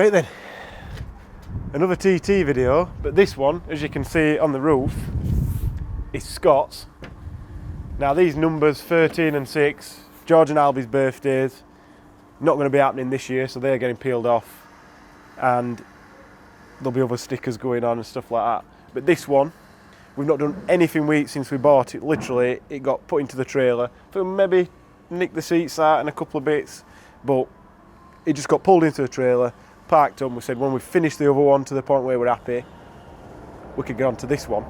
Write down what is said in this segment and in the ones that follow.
Right then, another TT video, but this one, as you can see on the roof, is Scott's. Now these numbers, 13 and 6, George and Albie's birthdays, not going to be happening this year, so they're getting peeled off, and there'll be other stickers going on and stuff like that. But this one, we've not done anything with it since we bought it. Literally, it got put into the trailer. So maybe nicked the seats out and a couple of bits, but it just got pulled into the trailer, parked on. We said when we finished the other one to the point where we're happy, we could get on to this one.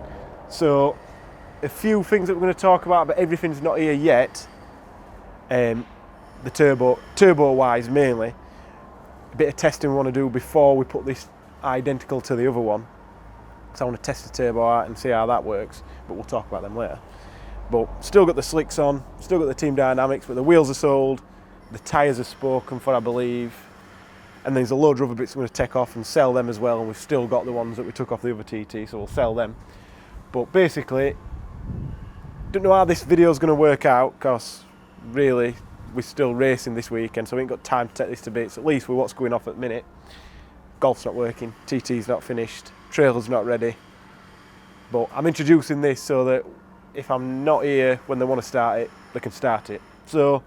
So a few things that we're going to talk about, but everything's not here yet. The turbo wise mainly. A bit of testing we want to do before we put this identical to the other one. So I want to test the turbo out and see how that works, but we'll talk about them later. But still got the slicks on, still got the Team Dynamics, but the wheels are sold, the tyres are spoken for, I believe, and there's a load of other bits we're going to take off and sell them as well, and we've still got the ones that we took off the other TT, so we'll sell them. But basically, don't know how this video is going to work out, because really we're still racing this weekend, so we ain't got time to take this to bits, at least with what's going off at the minute. Golf's not working, TT's not finished, trailer's not ready, but I'm introducing this so that if I'm not here when they want to start it, they can start it. So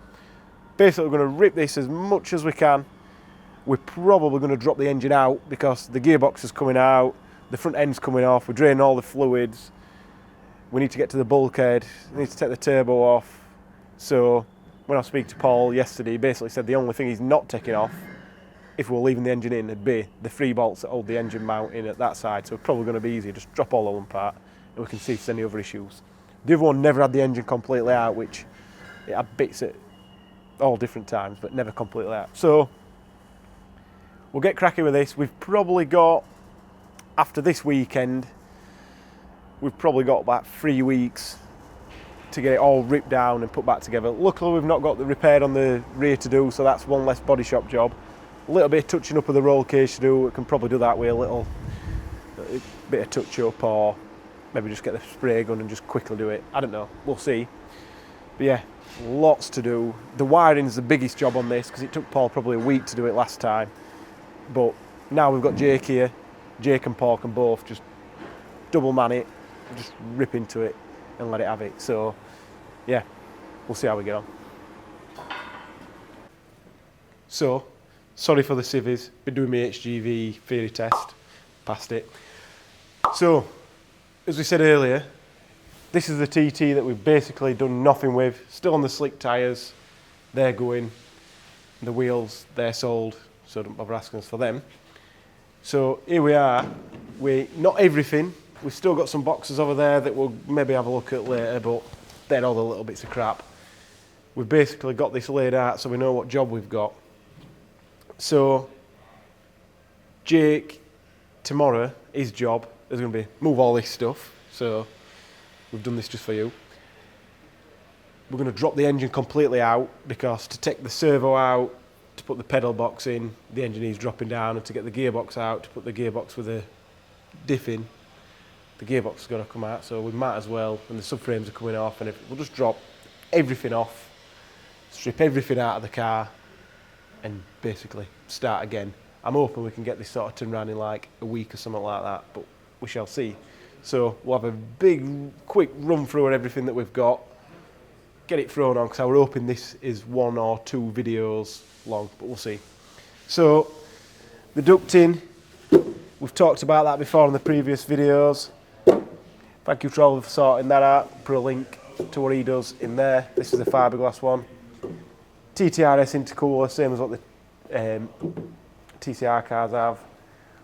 basically we're going to rip this as much as we can. We're probably going to drop the engine out because the gearbox is coming out, the front end's coming off, we're draining all the fluids, we need to get to the bulkhead, we need to take the turbo off. So when I was speaking to Paul yesterday, he basically said the only thing he's not taking off, if we're leaving the engine in, would be the 3 bolts that hold the engine mount in at that side. So it's probably going to be easier, just drop all of one part and we can see if there's any other issues. The other one never had the engine completely out, which it had bits at all different times, but never completely out. So we'll get cracking with this. We've probably got, after this weekend, we've probably got about 3 weeks to get it all ripped down and put back together. Luckily we've not got the repair on the rear to do, so that's one less body shop job. A little bit of touching up of the roll cage to do, we can probably do that with a bit of touch up, or maybe just get the spray gun and just quickly do it. I don't know, we'll see. But yeah, lots to do. The wiring's the biggest job on this because it took Paul probably a week to do it last time. But now we've got Jake here, Jake and Paul can both just double man it, just rip into it and let it have it. So yeah, we'll see how we get on. So, sorry for the civvies, been doing my HGV theory test, passed it. So, as we said earlier, this is the TT that we've basically done nothing with, still on the slick tyres, they're going, the wheels, they're sold, so don't bother asking us for them. So here we are, not everything, we've still got some boxes over there that we'll maybe have a look at later, but they're all the little bits of crap. We've basically got this laid out so we know what job we've got. So Jake, tomorrow, his job is going to be move all this stuff, so we've done this just for you. We're going to drop the engine completely out because to take the servo out, to put the pedal box in, the engine is dropping down, and to get the gearbox out, to put the gearbox with the diff in, the gearbox is going to come out, so we might as well, and the subframes are coming off, and we'll just drop everything off, strip everything out of the car, and basically start again. I'm hoping we can get this sort of turned around in like a week or something like that, but we shall see. So we'll have a big, quick run through of everything that we've got, get it thrown on, because I was hoping this is 1 or 2 videos long, but we'll see. So the ducting, we've talked about that before in the previous videos. Thank you Trouble for sorting that out. Put a link to what he does in there. This is the fiberglass one. TTRS intercooler, same as what the TCR cars have.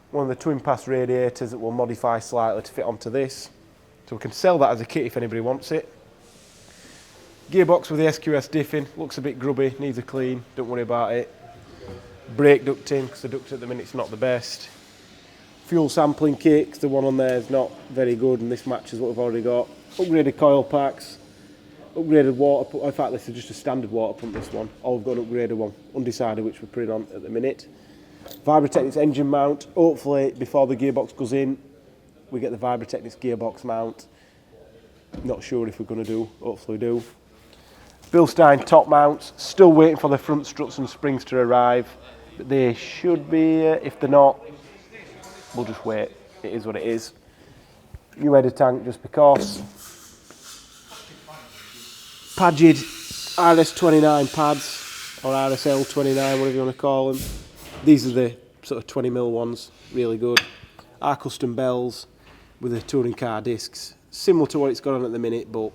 One of the twin pass radiators that we'll modify slightly to fit onto this. So we can sell that as a kit if anybody wants it. Gearbox with the SQS diffing, looks a bit grubby, needs a clean, don't worry about it. Brake ducting, because the duct at the minute's not the best. Fuel sampling kit, because the one on there is not very good and this matches what we've already got. Upgraded coil packs, upgraded water pump, in fact this is just a standard water pump this one, or we've got an upgraded one, undecided which we're putting on at the minute. Vibratechnics engine mount, hopefully before the gearbox goes in, we get the Vibratechnics gearbox mount. Not sure if we're going to do, hopefully we do. Bilstein top mounts, still waiting for the front struts and springs to arrive. but they should be here. If they're not, we'll just wait. It is what it is. New header tank just because. Pagid RS29 pads, or RSL29, whatever you want to call them. These are the sort of 20mm ones, really good. Our custom bells with the touring car discs, similar to what it's got on at the minute, but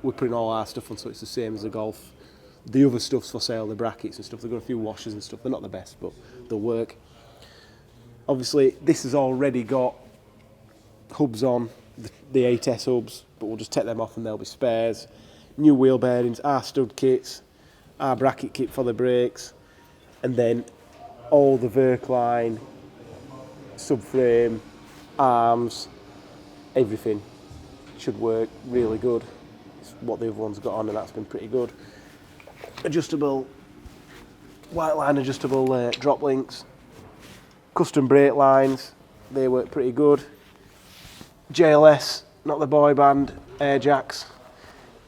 we're putting all our stuff on so it's the same as the Golf. The other stuff's for sale, the brackets and stuff. They've got a few washers and stuff. They're not the best, but they'll work. Obviously, this has already got hubs on, the 8S hubs, but we'll just take them off and they'll be spares. New wheel bearings, our stud kits, our bracket kit for the brakes, and then all the Verkline, subframe, arms, everything should work really good. It's what the other one's got on, and that's been pretty good. Adjustable, white line adjustable drop links, custom brake lines, they work pretty good. JLS, not the boy band, air jacks,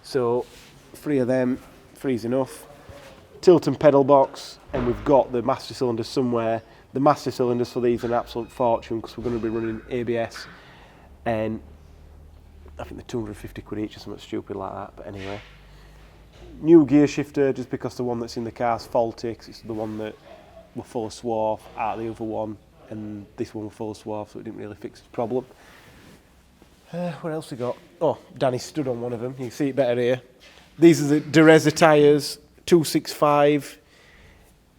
so 3 of them, 3's enough. Tilt and pedal box, and we've got the master cylinders somewhere. The master cylinders for these are an absolute fortune because we're going to be running ABS, and I think they're 250 quid each or something stupid like that, but anyway. New gear shifter, just because the one that's in the car's faulty, because it's the one that were full of swarf out of the other one, and this one was full of swarf, so it didn't really fix the problem. What else we got? Oh, Danny stood on one of them, you can see it better here. These are the Dereza tyres, 265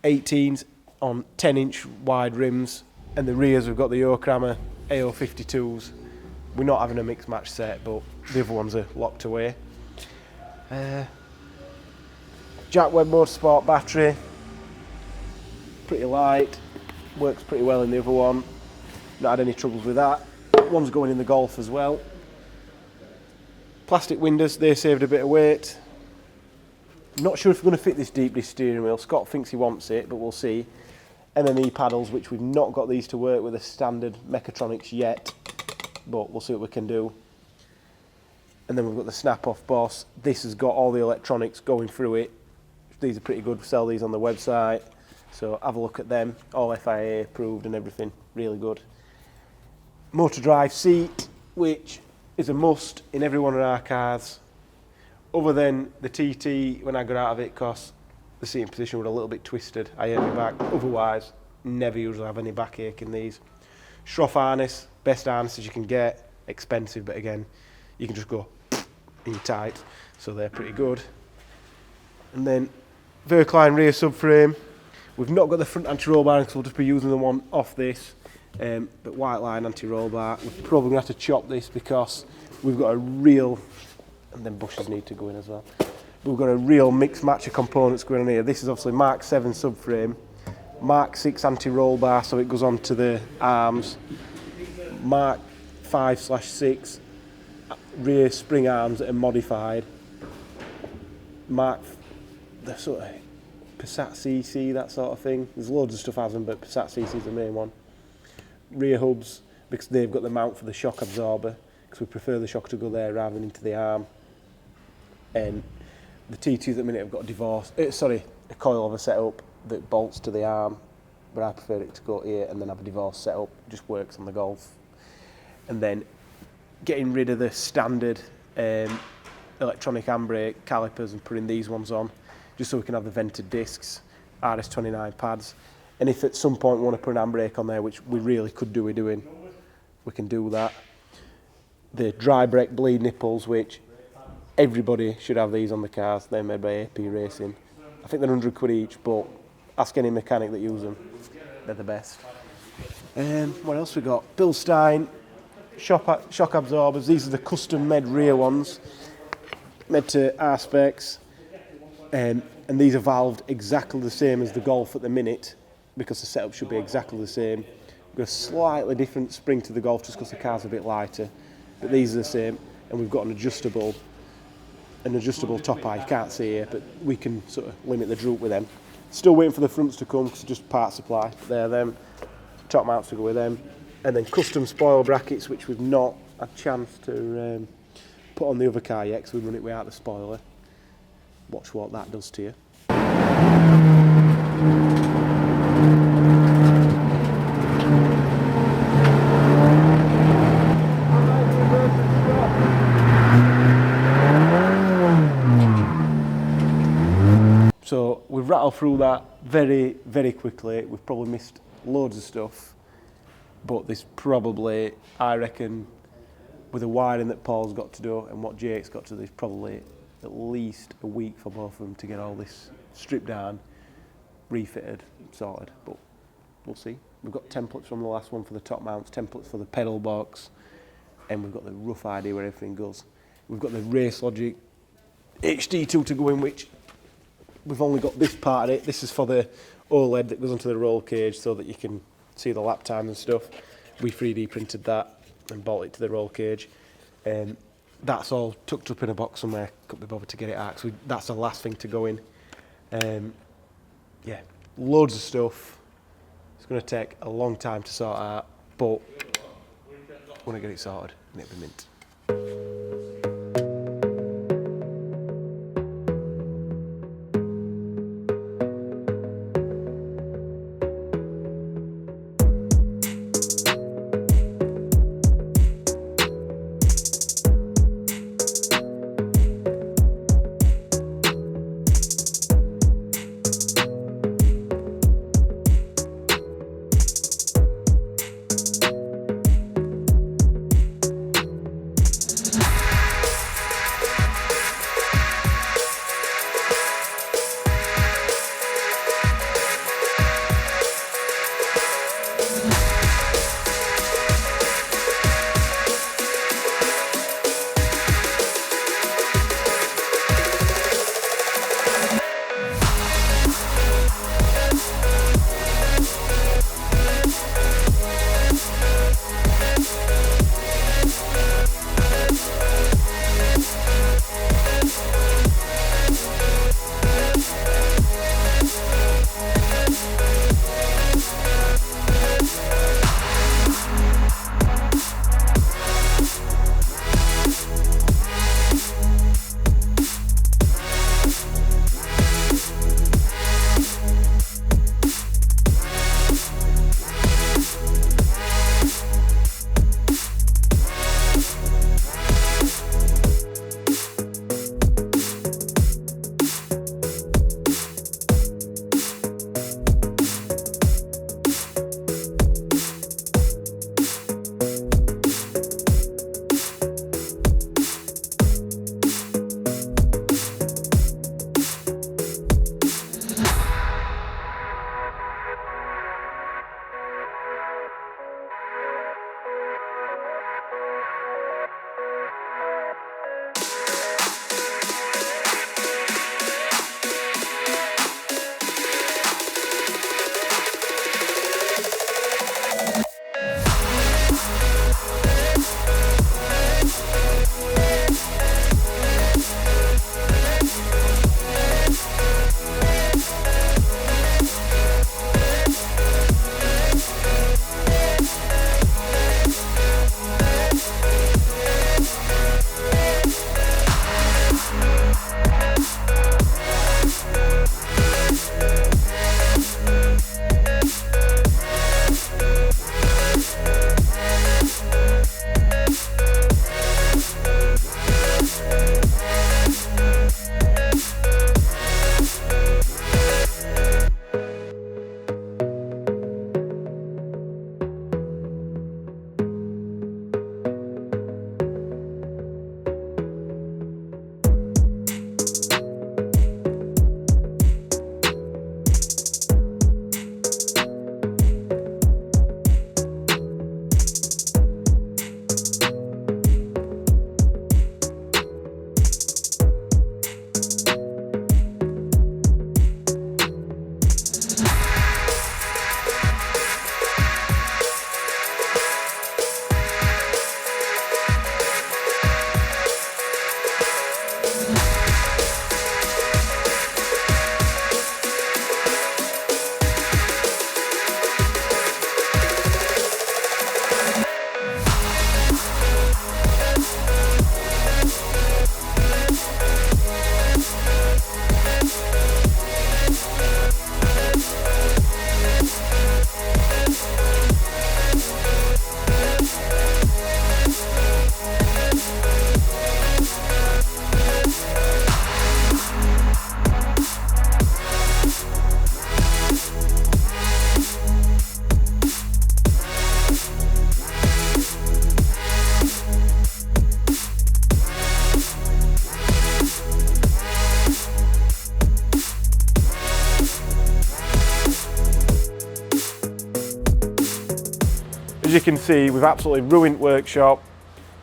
18s on 10-inch wide rims, and the rears we've got the Yokohama AO52s. We're not having a mix match set, but the other ones are locked away. Jack Webb Motorsport battery, pretty light, works pretty well in the other one, not had any troubles with that. One's going in the Golf as well. Plastic windows, they saved a bit of weight. Not sure if we're going to fit this deep dish steering wheel. Scott thinks he wants it, but we'll see. MME paddles, which we've not got these to work with the standard Mechatronics yet, but we'll see what we can do. And then we've got the snap-off boss. This has got all the electronics going through it. These are pretty good. We sell these on the website, so have a look at them. All FIA approved and everything, really good. Motor drive seat, which is a must in every one of our cars, other than the TT when I got out of it, because the seating position was a little bit twisted. I hurt my back. Otherwise, never usually have any backache in these. Schroff harness, best harnesses you can get, expensive, but again, you can just go in tight, so they're pretty good. And then Verkline rear subframe. We've not got the front anti-roll bar because we'll just be using the one off this. But white line anti-roll bar. We're probably going to have to chop this because we've got a real, and then bushes need to go in as well. We've got a real mixed match of components going on here. This is obviously Mark 7 subframe, Mark 6 anti-roll bar, so it goes on to the arms, Mark 5/6 rear spring arms that are modified, Mark the sort of Passat CC, that sort of thing. There's loads of stuff has them, but Passat CC is the main one. Rear hubs, because they've got the mount for the shock absorber, because we prefer the shock to go there rather than into the arm. And the T2s at the minute have got a coilover setup that bolts to the arm, but I prefer it to go here and then have a divorce setup. It just works on the Golf. And then getting rid of the standard electronic handbrake calipers and putting these ones on, just so we can have the vented discs, RS29 pads. And if at some point we want to put an handbrake on there, which we really could do with doing, we can do that. The dry brake bleed nipples, which everybody should have these on the cars. They're made by AP Racing. I think they're 100 quid each, but ask any mechanic that use them. They're the best. What else we got? Bilstein, shock absorbers. These are the custom made rear ones, made to our specs. And these are valved exactly the same as the Golf at the minute, because the setup should be exactly the same. We've got a slightly different spring to the Golf just because the car's a bit lighter, but these are the same. And we've got an adjustable top eye. You can't see here, but we can sort of limit the droop with them. Still waiting for the fronts to come because it's just part supply. They're them. Top mounts to go with them. And then custom spoil brackets, which we've not had a chance to put on the other car yet because we run it without the spoiler. Watch what that does to you. We've rattled through that very, very quickly. We've probably missed loads of stuff, but there's probably, I reckon, with the wiring that Paul's got to do and what Jake's got to do, there's probably at least a week for both of them to get all this stripped down, refitted, sorted, but we'll see. We've got templates from the last one for the top mounts, templates for the pedal box, and we've got the rough idea where everything goes. We've got the Race Logic HD tool to go in, which we've only got this part of it. This is for the OLED that goes onto the roll cage so that you can see the lap time and stuff. We 3D printed that and bought it to the roll cage. That's all tucked up in a box somewhere. Couldn't be bothered to get it out. So that's the last thing to go in. Yeah, loads of stuff. It's going to take a long time to sort out, but when I get it sorted, it'll be mint. As you can see, we've absolutely ruined workshop,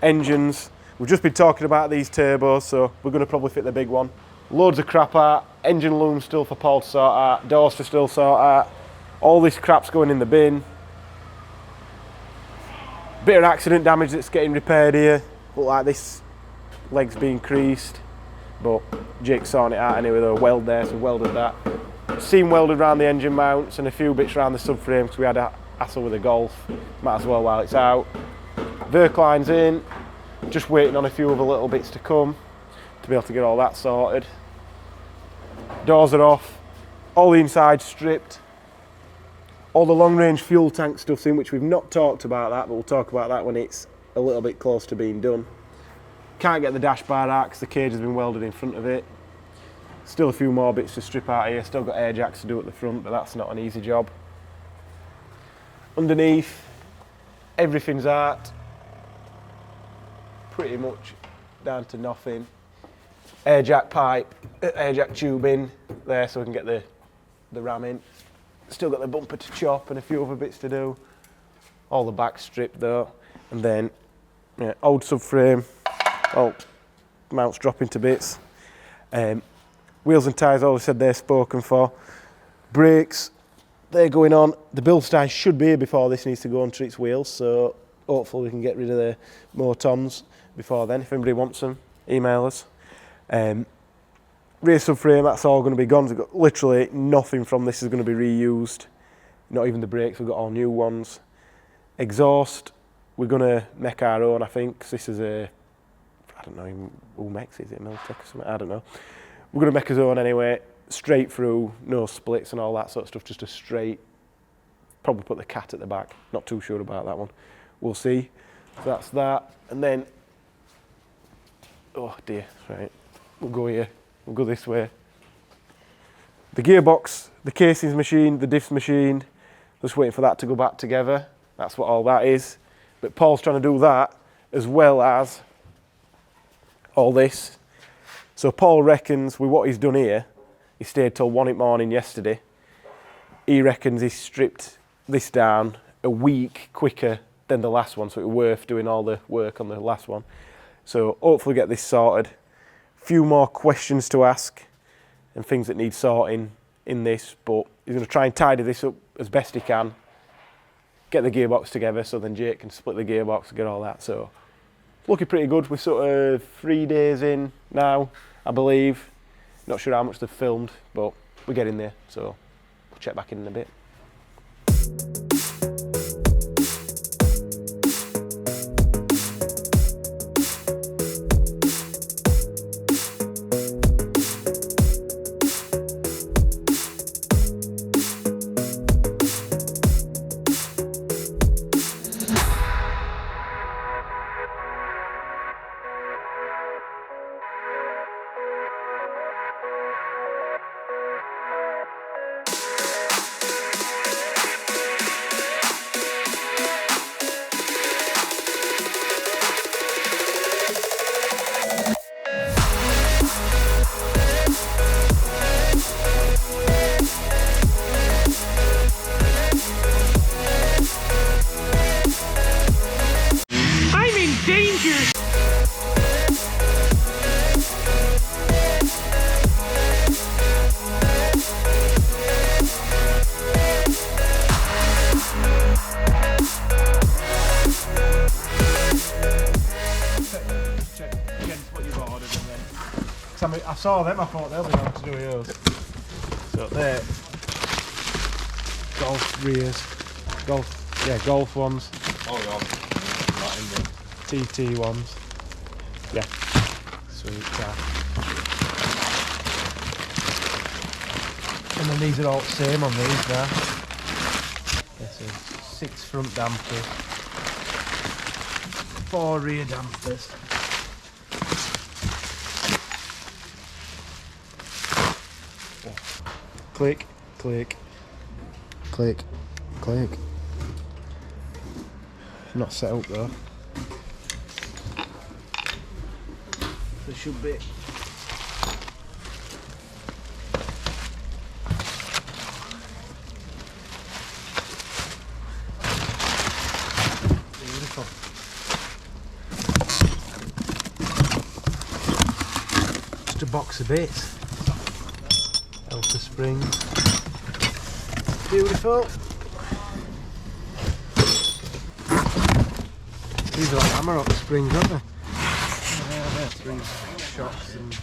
engines. We've just been talking about these turbos, so we're going to probably fit the big one. Loads of crap out, engine loom still for Paul to sort out, doors to still sort out. All this crap's going in the bin. Bit of accident damage that's getting repaired here. Look like this leg's being creased, but Jake's sorting it out anyway. There's a weld there, so welded that. Seam welded around the engine mounts and a few bits around the subframe because we had a hassle with the Golf. Might as well while it's out. Verk line's in, just waiting on a few other little bits to come to be able to get all that sorted. Doors are off, all the inside stripped. All the long range fuel tank stuff's in, which we've not talked about that, but we'll talk about that when it's a little bit close to being done. Can't get the dash bar out because the cage has been welded in front of it. Still a few more bits to strip out here, still got air jacks to do at the front, but that's not an easy job. Underneath, everything's out, pretty much down to nothing. Air jack pipe, air jack tube in there so we can get the ram in. Still got the bumper to chop and a few other bits to do. All the back stripped though, and then old subframe, all mounts dropping to bits. Wheels and tyres, all I said they're spoken for. Brakes, they're going on. The build style should be here before this needs to go onto its wheels, so hopefully we can get rid of the motons before then. If anybody wants them, email us. Rear subframe, that's all going to be gone. We've got literally nothing from this is going to be reused. Not even the brakes, we've got all new ones. Exhaust, we're going to make our own, I think, because this is a, I don't know even who makes it, is it Miltech or something? I don't know. We're going to make our own anyway, straight through, no splits and all that sort of stuff, just a straight, probably put the cat at the back, not too sure about that one. We'll see. So that's that. And then, oh dear, right, we'll go here. We'll go this way. The gearbox, the casings machine, the diffs machine, just waiting for that to go back together. That's what all that is. But Paul's trying to do that as well as all this. So Paul reckons with what he's done here, he stayed till 1 in the morning yesterday. He reckons he stripped this down a week quicker than the last one, so it was worth doing all the work on the last one. So hopefully get this sorted. Few more questions to ask and things that need sorting in this, but he's going to try and tidy this up as best he can, get the gearbox together so then Jake can split the gearbox and get all that. So looking pretty good. We're sort of 3 days in now, I believe. Not sure how much they've filmed, but we're getting there, so we'll check back in a bit. I saw them, I thought they'll be able to do yours. So they're Golf rears, Golf ones. Oh god, not in there. TT ones. Yeah, sweet car. And then these are all the same on these now. This is 6 front dampers, 4 rear dampers. Click, click, click, click. Not set up though. There should be. box of bits. Alpha springs. Beautiful. These are like hammer up springs, aren't they? Yeah, they're springs, shocks and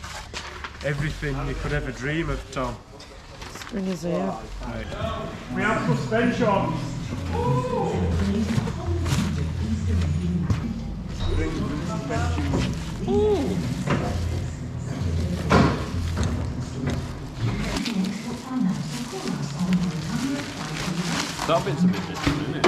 everything you could ever dream of, Tom. Springers here. Right. We have suspension. Springs and suspension. Ooh. That bit's a bit different, isn't it?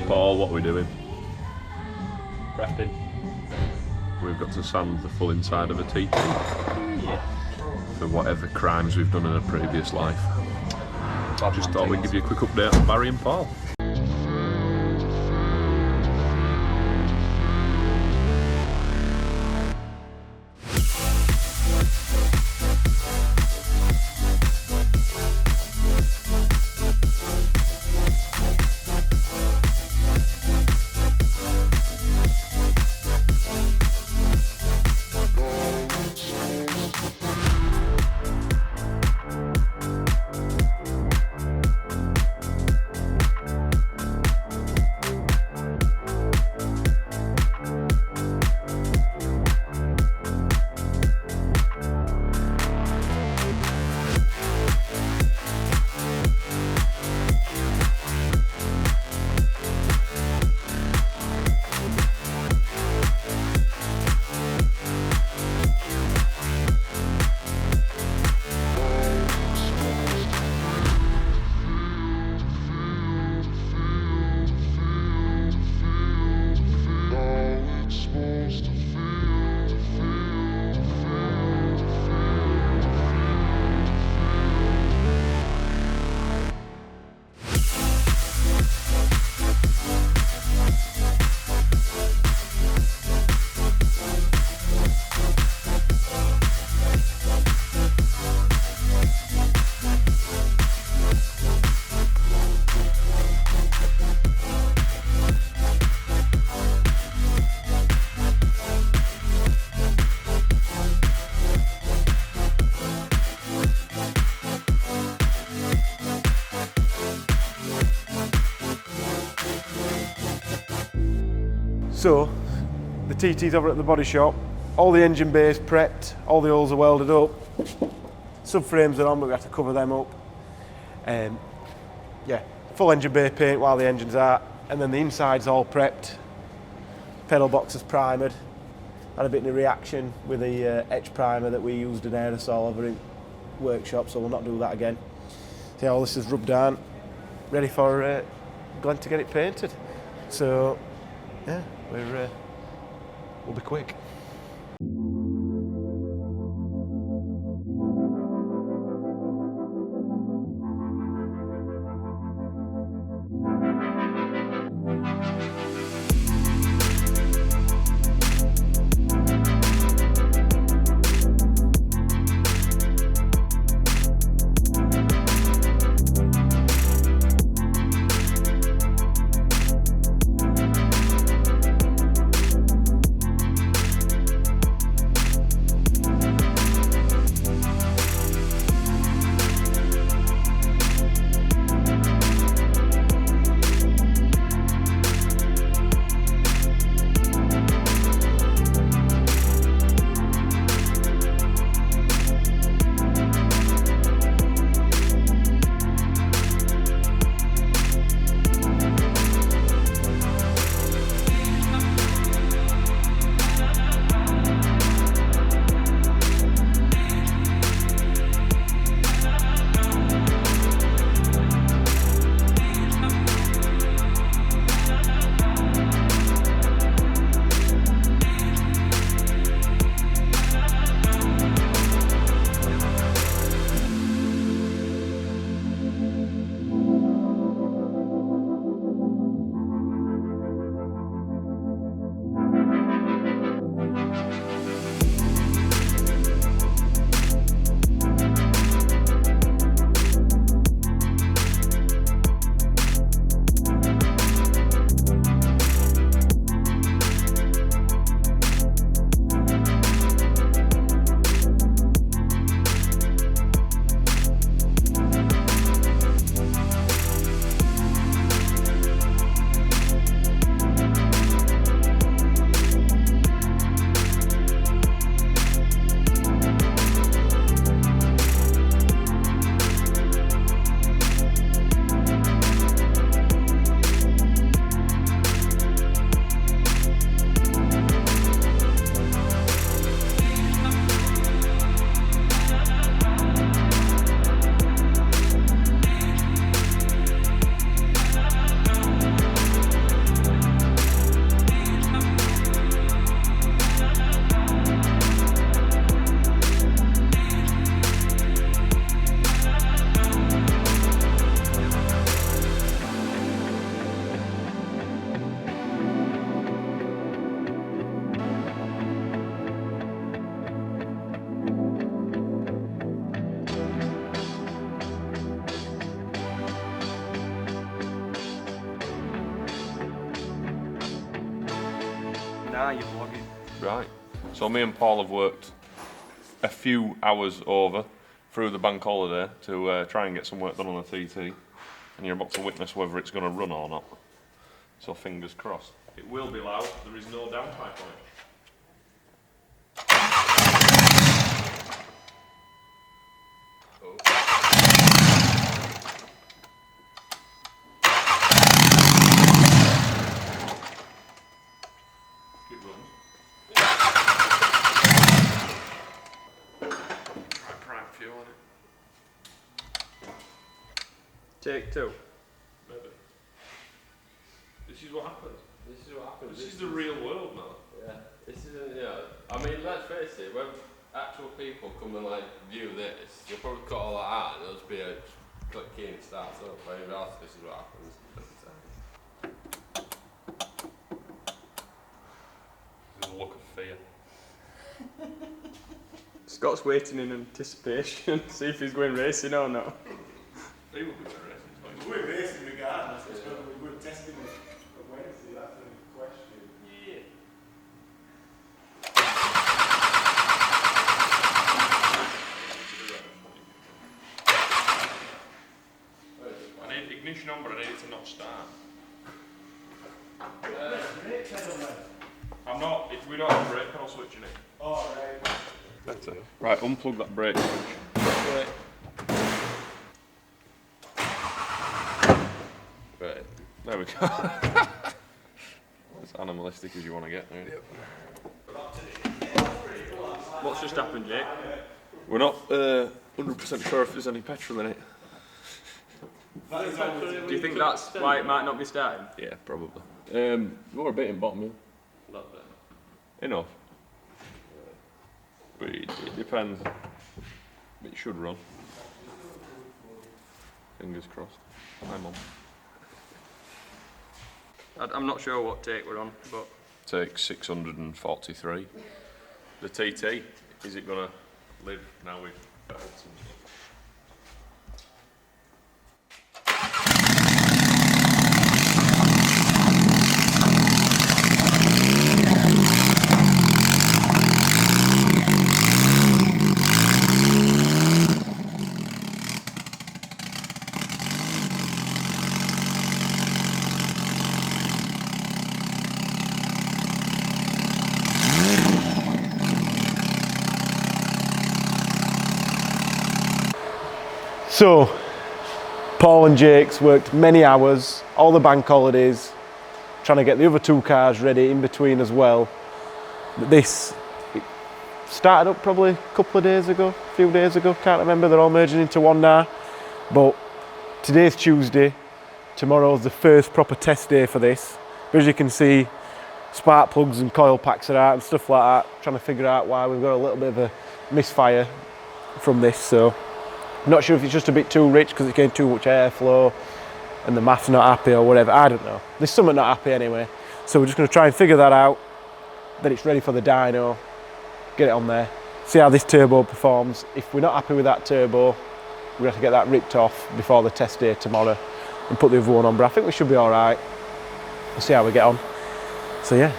Paul, what are we doing? Prepping. We've got to sand the full inside of a TT for whatever crimes we've done in a previous life. Just thought we'd give you a quick update on Barry and Paul. So, the TT's over at the body shop, all the engine bays prepped, all the holes are welded up, subframes are on but we have to cover them up. Yeah, full engine bay paint while the engine's out, and then the inside's all prepped, pedal box is primered. Had a bit of a reaction with the etch primer that we used in aerosol over in workshop, so we'll not do that again. See, all this is rubbed down, ready for Glenn to get it painted. So, yeah, we'll be quick. Nah, you vlog it. Right. So me and Paul have worked a few hours over through the bank holiday to try and get some work done on the TT, and you're about to witness whether it's going to run or not. So fingers crossed. It will be loud. There is no downpipe on it. Take two. Maybe. This is what happens. This is what happens. This is the real world now. Yeah. This isn't, I mean, let's face it, when actual people come and like view this, you'll probably cut all that out and it'll just be a click key and it starts up. But in reality, this is what happens every time. There's a look of fear. Scott's waiting in anticipation, see if he's going racing or not. He will be racing. We're racing regardless, it's whether we're testing the Wednesday, that's the question. Yeah. I need ignition on, but I need it to not start. I'm not, we don't have a brake pedal switch in it. Oh, right. Better. Right, unplug that brake switch. Right, there we go. As animalistic as you want to get, don't you? What's just happened, Jake? We're not 100% sure if there's any petrol in it. Do you think that's why it might not be starting? Yeah, probably. More a bit in bottom, yeah. A little bit. Enough. But it depends. It should run. Fingers crossed. I'm on. I'm not sure what take we're on, but... Take 643. The TT, is it going to live now we've battled some stuff? So, Paul and Jake's worked many hours, all the bank holidays, trying to get the other two cars ready in between as well. But this, it started up probably a couple of days ago, a few days ago, can't remember, they're all merging into one now. But today's Tuesday, tomorrow's the first proper test day for this. But as you can see, spark plugs and coil packs are out and stuff like that, trying to figure out why we've got a little bit of a misfire from this. So I'm not sure if it's just a bit too rich because it's getting too much airflow and the math's not happy or whatever, I don't know. There's something not happy anyway. So we're just going to try and figure that out, then it's ready for the dyno, get it on there, see how this turbo performs. If we're not happy with that turbo, we have to get that ripped off before the test day tomorrow and put the other one on, but I think we should be all right. We'll see how we get on. So yeah,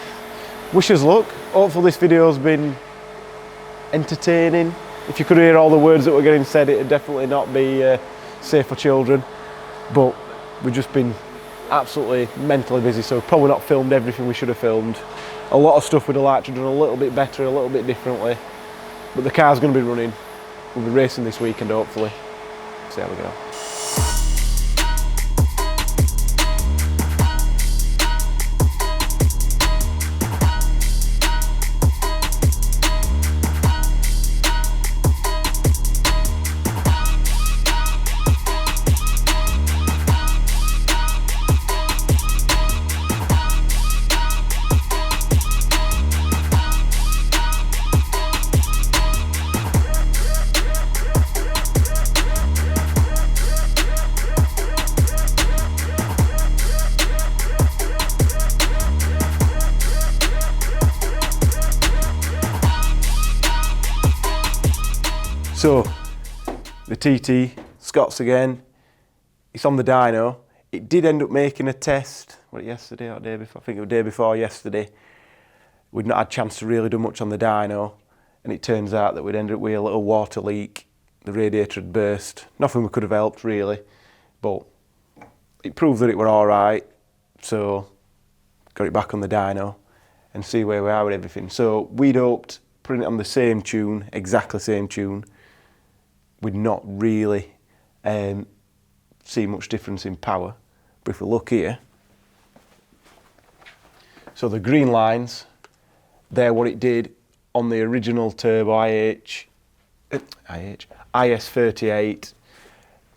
wish us luck. Hopefully this video's been entertaining. If you could hear all the words that were getting said, it'd definitely not be safe for children. But we've just been absolutely mentally busy, so we've probably not filmed everything we should have filmed. A lot of stuff we'd have liked to have done a little bit better, a little bit differently. But the car's going to be running. We'll be racing this weekend, hopefully. See how we go. So, the TT, Scott's again, it's on the dyno. It did end up making a test, yesterday or the day before? I think it was the day before yesterday. We'd not had a chance to really do much on the dyno, and it turns out that we'd ended up with a little water leak. The radiator had burst. Nothing we could have helped really, but it proved that it were all right. So got it back on the dyno and see where we are with everything. So we'd hoped putting it on the same tune, exactly same tune, we'd not really see much difference in power. But if we look here, so the green lines, they're what it did on the original turbo IS38,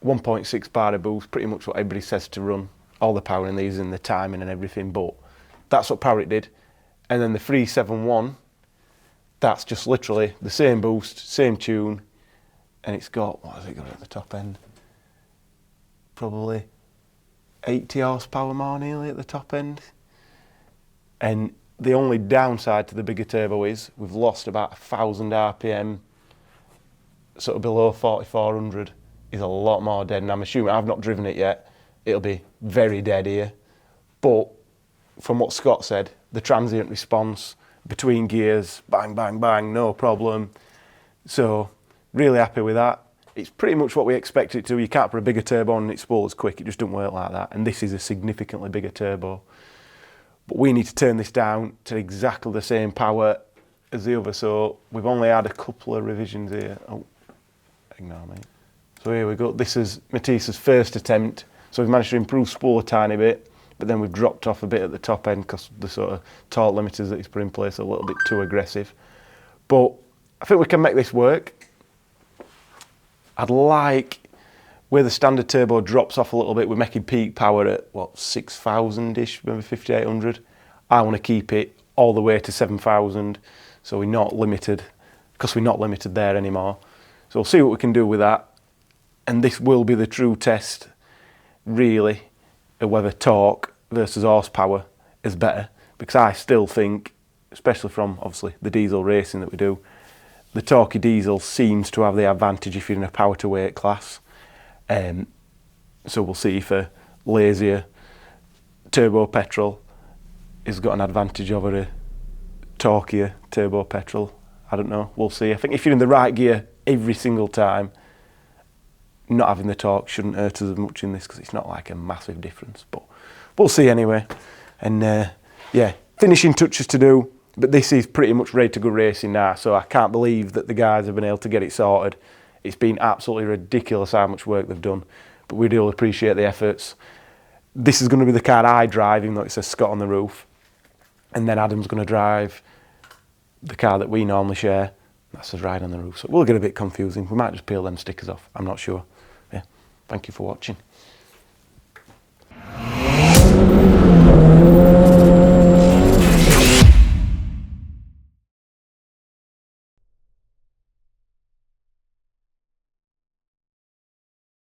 1.6 bar of boost, pretty much what everybody says to run. All the power in these and the timing and everything, but that's what power it did. And then the 371, that's just literally the same boost, same tune, and it's got, what has it got at the top end? Probably 80 horsepower more nearly at the top end. And the only downside to the bigger turbo is we've lost about 1,000 RPM, sort of below 4,400 is a lot more dead. And I'm assuming, I've not driven it yet, it'll be very dead here. But from what Scott said, the transient response between gears, bang, bang, bang, no problem. So really happy with that. It's pretty much what we expected it to. You can't put a bigger turbo on and it spools quick. It just doesn't work like that. And this is a significantly bigger turbo. But we need to turn this down to exactly the same power as the other. So we've only had a couple of revisions here. Oh, ignore me. So here we go. This is Matisse's first attempt. So we've managed to improve spool a tiny bit, but then we've dropped off a bit at the top end because the sort of torque limiters that he's put in place are a little bit too aggressive. But I think we can make this work. I'd like, where the standard turbo drops off a little bit, we're making peak power at, what, 6,000-ish, maybe 5,800. I want to keep it all the way to 7,000, so we're not limited, because we're not limited there anymore. So we'll see what we can do with that. And this will be the true test, really, of whether torque versus horsepower is better. Because I still think, especially from, obviously, the diesel racing that we do, the torquey diesel seems to have the advantage if you're in a power to weight class. So we'll see if a lazier turbo petrol has got an advantage over a torqueier turbo petrol. I don't know, we'll see. I think if you're in the right gear every single time, not having the torque shouldn't hurt us as much in this because it's not like a massive difference. But we'll see anyway. And yeah, finishing touches to do. But this is pretty much ready to go racing now, so I can't believe that the guys have been able to get it sorted. It's been absolutely ridiculous how much work they've done, but we do appreciate the efforts. This is going to be the car I drive, even though it says Scott on the roof. And then Adam's going to drive the car that we normally share. That says ride on the roof, so it will get a bit confusing. We might just peel them stickers off, I'm not sure. Yeah, thank you for watching.